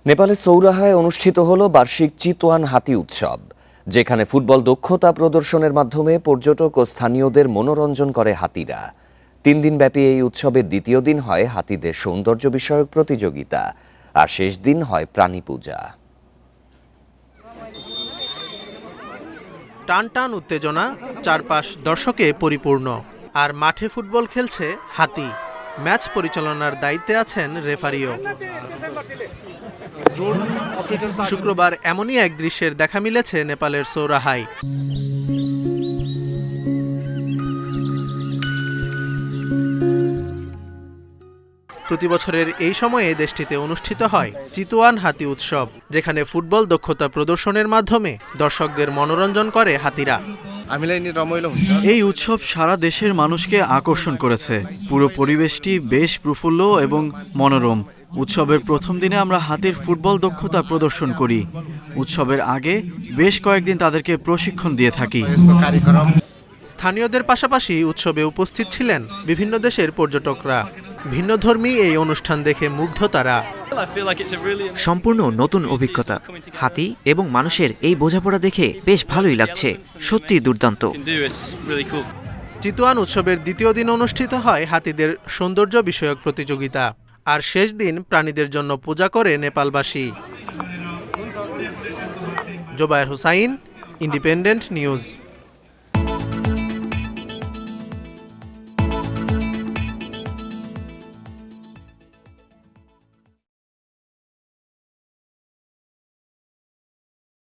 নেপালের সৌরাহায় অনুষ্ঠিত হল বার্ষিক চিতওয়ান হাতি উৎসব, যেখানে ফুটবল দক্ষতা প্রদর্শনের মাধ্যমে পর্যটক ও স্থানীয়দের মনোরঞ্জন করে হাতিরা। 3 দিনব্যাপী এই উৎসবের দ্বিতীয় দিন হয় হাতিদের সৌন্দর্য বিষয়ক প্রতিযোগিতা, আর শেষ দিন হয় প্রাণী পূজা। টান টান উত্তেজনা, চারপাশ দর্শকে পরিপূর্ণ, আর মাঠে ফুটবল খেলছে হাতি। ম্যাচ পরিচালনার দায়িত্বে আছেন রেফারিও। শুক্রবার এমনই এক দৃশ্যের দেখা মিলেছে নেপালের সৌরাহায়। প্রতি বছরের এই সময়ে দেশটিতে অনুষ্ঠিত হয় চিতওয়ান হাতি উৎসব, যেখানে ফুটবল দক্ষতা প্রদর্শনের মাধ্যমে দর্শকদের মনোরঞ্জন করে হাতিরা। এই উৎসব সারা দেশের মানুষকে আকর্ষণ করেছে। পুরো পরিবেশটি বেশ প্রফুল্ল এবং মনোরম। উৎসবের প্রথম দিনে আমরা হাতির ফুটবল দক্ষতা প্রদর্শন করি। উৎসবের আগে বেশ কয়েকদিন তাদেরকে প্রশিক্ষণ দিয়ে থাকি। স্থানীয়দের পাশাপাশি উৎসবে উপস্থিত ছিলেন বিভিন্ন দেশের পর্যটকরা। ভিন্নধর্মী এই অনুষ্ঠান দেখে মুগ্ধ তারা। সম্পূর্ণ নতুন অভিজ্ঞতা। হাতি এবং মানুষের এই বোঝাপড়া দেখে বেশ ভালোই লাগছে। সত্যি দুর্দান্ত। চিতওয়ান উৎসবের দ্বিতীয় দিন অনুষ্ঠিত হয় হাতিদের সৌন্দর্য বিষয়ক প্রতিযোগিতা, আর শেষ দিন প্রাণীদের জন্য পূজা করে নেপালবাসী। Zobayer Hussain, independent news.